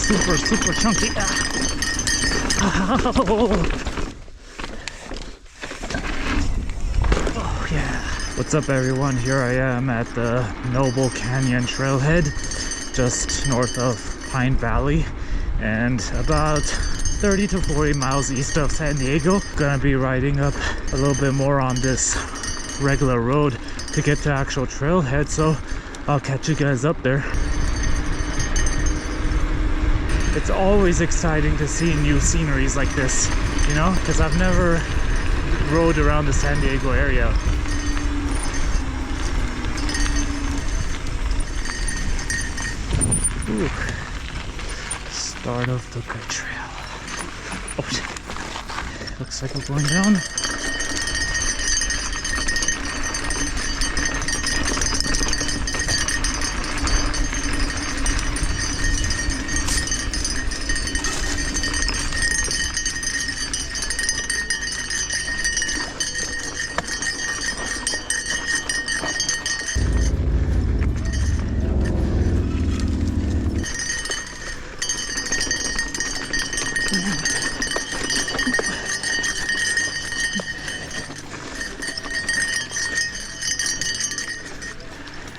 super chunky. Oh yeah. What's up everyone? Here I am at the Noble Canyon trailhead just north of Pine Valley and about 30 to 40 miles east of San Diego. Gonna be riding up a little bit more on this regular road to get to actual trailhead, so I'll catch you guys up there. It's always exciting to see new sceneries like this, you know, because I've never rode around the San Diego area. Ooh. Start of the good trail. Oh shit. Looks like we're going down.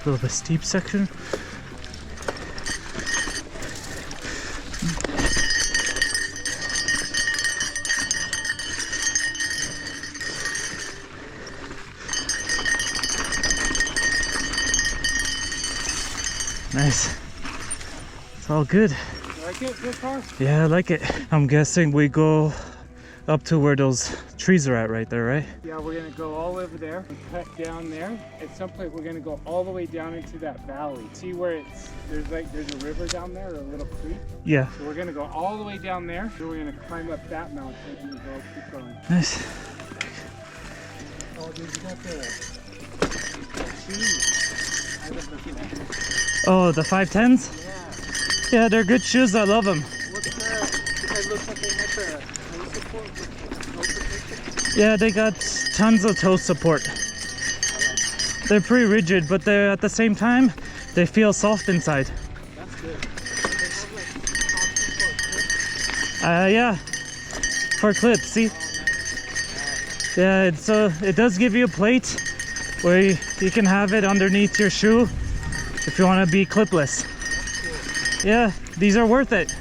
A little bit steep section. Nice. It's all good. You like it so far? Yeah, I like it. I'm guessing we go up to where those trees are at right there, right? Yeah, we're gonna go all over there and cut down there. At some point we're gonna go all the way down into that valley. See where there's a river down there, or a little creek? Yeah. So we're gonna go all the way down there. Then we're gonna climb up that mountain and go keep going. Nice. Oh dude, you got the shoes. I was looking at them. Oh, the 510s? Yeah. Yeah, they're good shoes. I love them. What's it looks like they have the toe support with toe protection? Yeah, they got tons of toe support. They're pretty rigid, but they're at the same time, they feel soft inside. That's good. They have like option Yeah, for clips, see? Yeah, it does give you a plate where you can have it underneath your shoe if you want to be clipless. Yeah, these are worth it.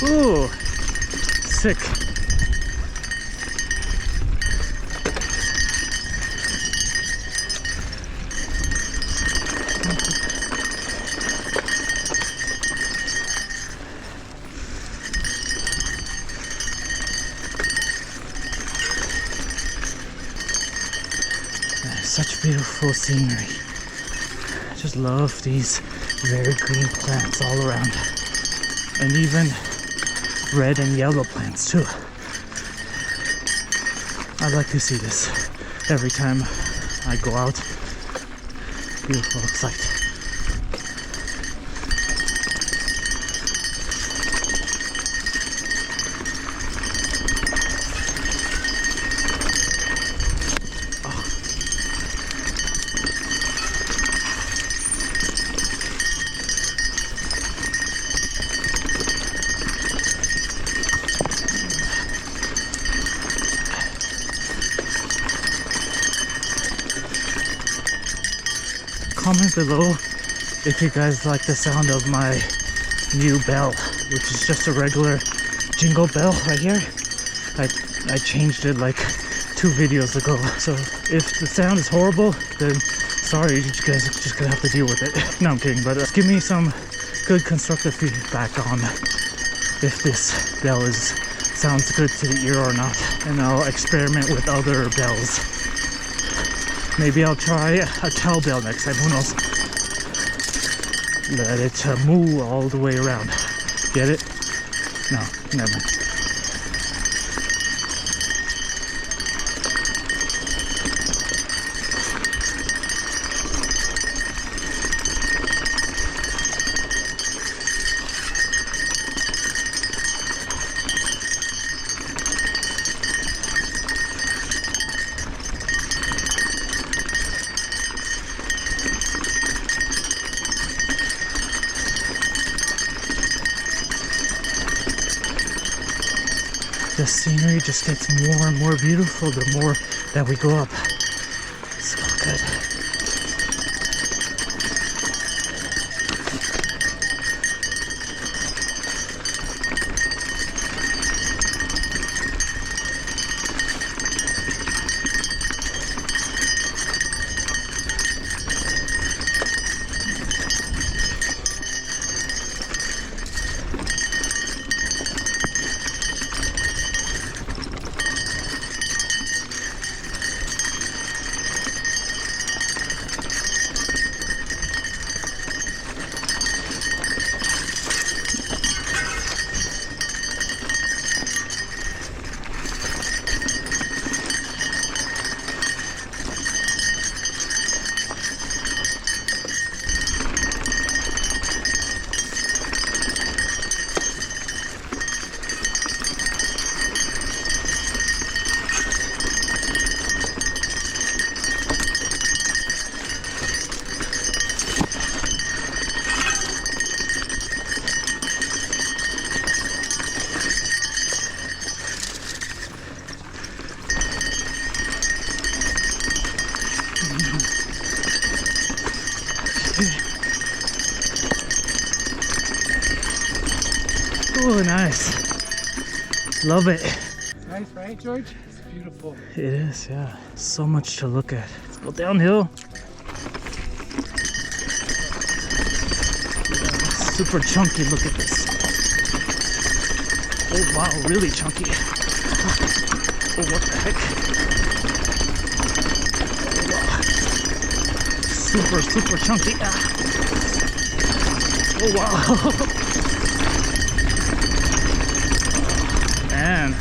Ooh, sick. beautiful scenery. I just love these very green plants all around. And even red and yellow plants too. I like to see this every time I go out. Beautiful sight. Comment below if you guys like the sound of my new bell, which is just a regular jingle bell right here. I changed it like 2 videos ago, so if the sound is horrible, then sorry, you guys are just gonna have to deal with it. No, I'm kidding, but give me some good constructive feedback on if this bell sounds good to the ear or not, and I'll experiment with other bells. Maybe I'll try a cowbell next time, who knows? Let it moo all the way around. Get it? No, never mind. The scenery just gets more and more beautiful the more that we go up. So good. Oh, nice. Love it. Nice, right, George? It's beautiful. It is, yeah. So much to look at. Let's go downhill. Super chunky, look at this. Oh wow, really chunky. Oh, what the heck? Oh, wow. Super chunky. Oh wow. Man,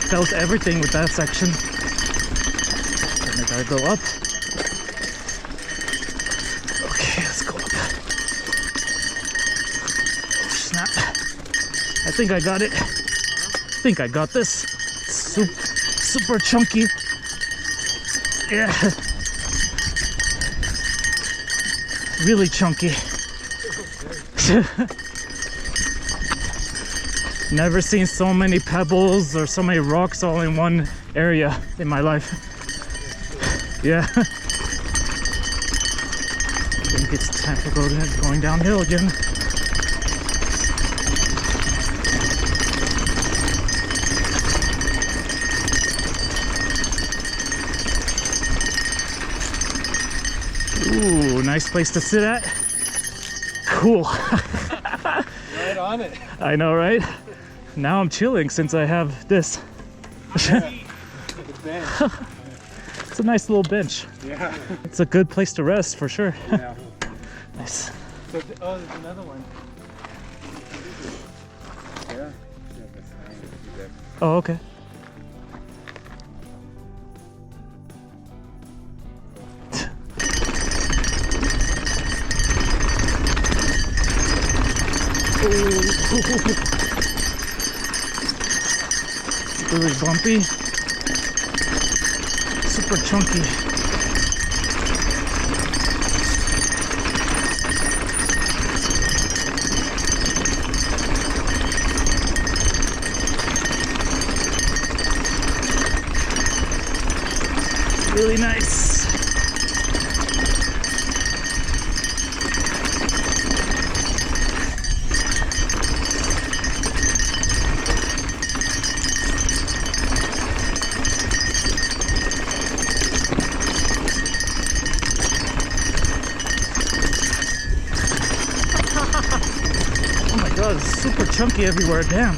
felt everything with that section. And I gotta go up. Okay, let's go up. Oh, snap. I think I got it. I think I got this. Super chunky. Yeah. Really chunky. Never seen so many pebbles or so many rocks all in one area in my life. Yeah. I think it's time to go going downhill again. Ooh, nice place to sit at. Cool. Right on it. I know, right? Now I'm chilling since I have this. Yeah. It's a nice little bench. Yeah. It's a good place to rest for sure. Yeah. Nice. So, oh, there's another one. Yeah. Oh, okay. Really bumpy. Super chunky. Really nice. Oh my god, it's super chunky everywhere, damn.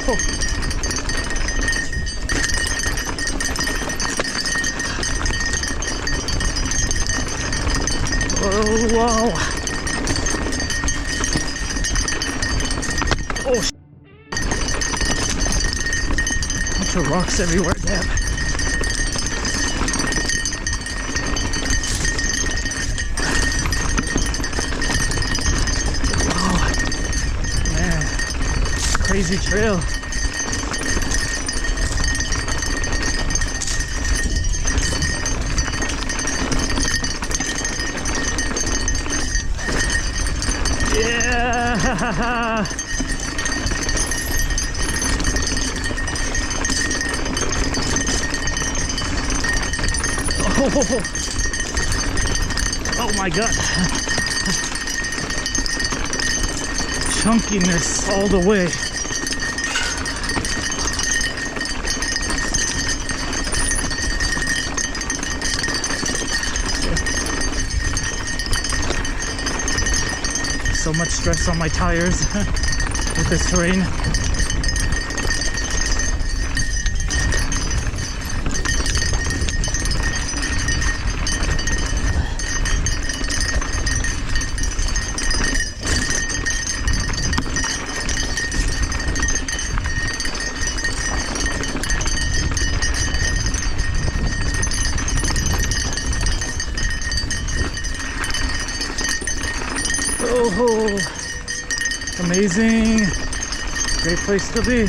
Oh. Oh, wow. Oh, bunch of rocks everywhere, damn. Wow. Man, crazy trail. Yeah! Oh my god! Chunkiness all the way. So much stress on my tires with this terrain. Oh, amazing. Great place to be.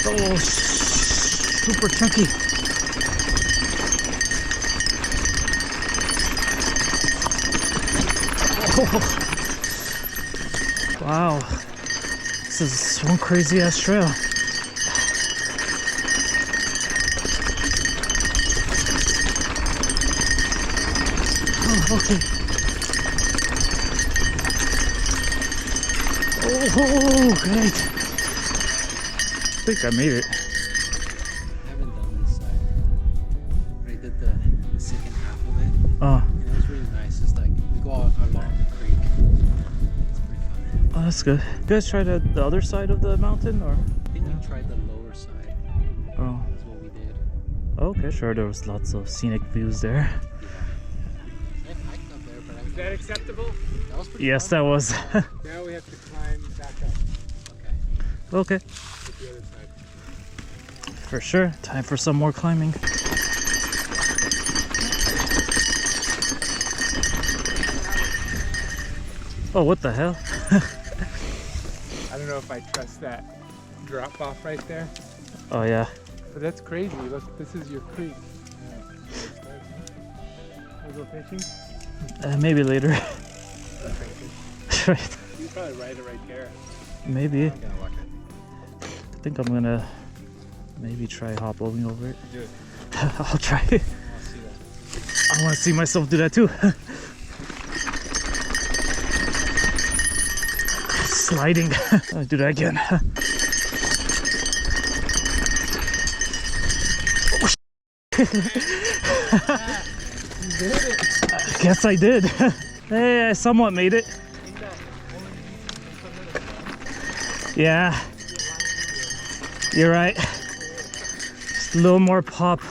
Oh, super chunky. Oh. Wow. This is one crazy ass trail. Okay. Oh, great. I think I made it. I haven't done this side. But I did the second half of it. Oh, And it was really nice. It's like we go out along the creek. It's pretty fun. oh, that's good. You guys tried the other side of the mountain, or? I think we tried the lower side. Oh, That's what we did. okay, sure. There was lots of scenic views there. I hiked up there, but Is that acceptable? that was pretty Yes, fun. that was. Now we have to climb back up Okay, to the other side. for sure. Time for some more climbing. Oh, what the hell? I don't know if I trust that drop off right there, Oh, yeah. but that's crazy. Look, this is your creek. Wanna go fishing? Maybe later. Right. You probably ride it right there. Maybe. I'm gonna look it. I think I'm gonna maybe try hopping over it. Do it. I'll try. I'll see that. I want to see myself do that too. Sliding. I'll do that again. I guess I did. Hey, I somewhat made it. Yeah, you're right. Just a little more pop.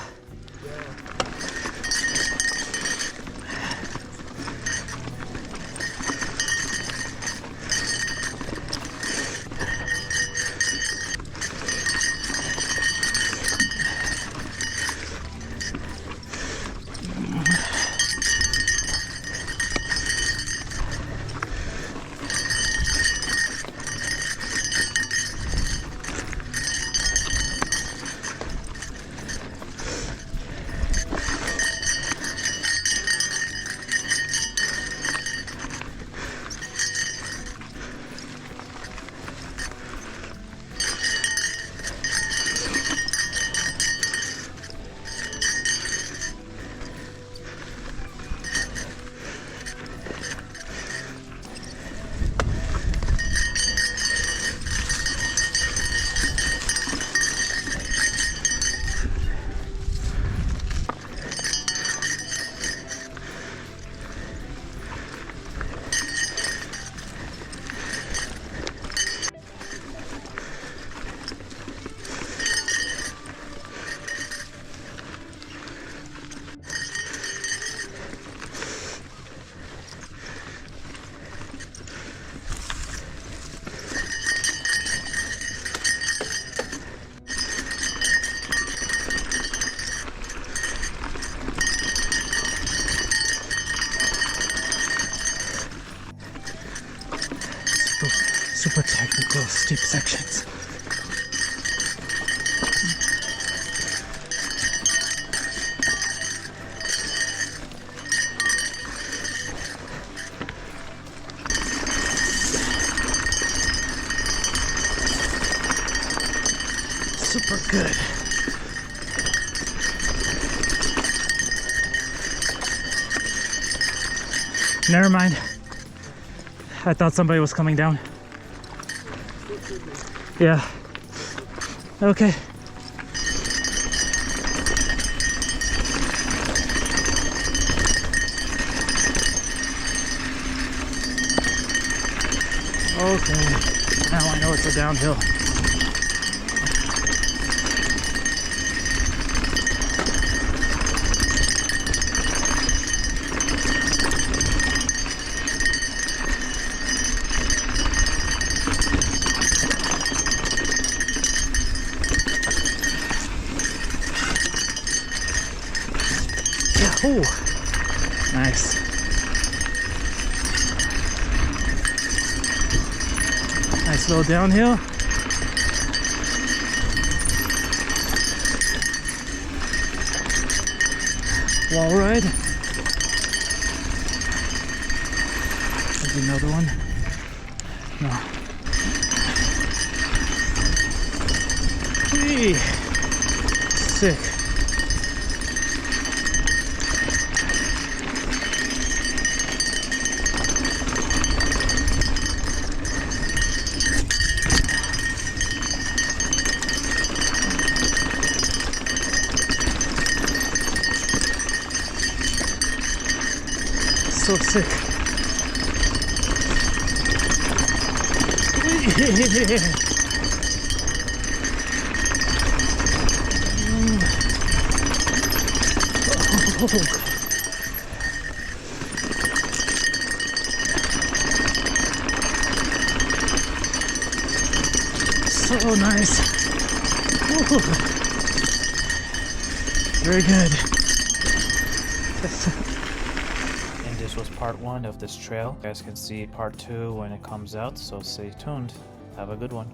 Super technical, steep sections. Super good. Never mind. I thought somebody was coming down. Yeah. Okay. Okay. Now I know it's a downhill. Oh, nice. Nice little downhill. Wall ride. Maybe another one. No. Hey, sick. So sick. So nice. Ooh. Very good. And this was part 1 of this trail. You guys can see part 2 when it comes out, so stay tuned. Have a good one.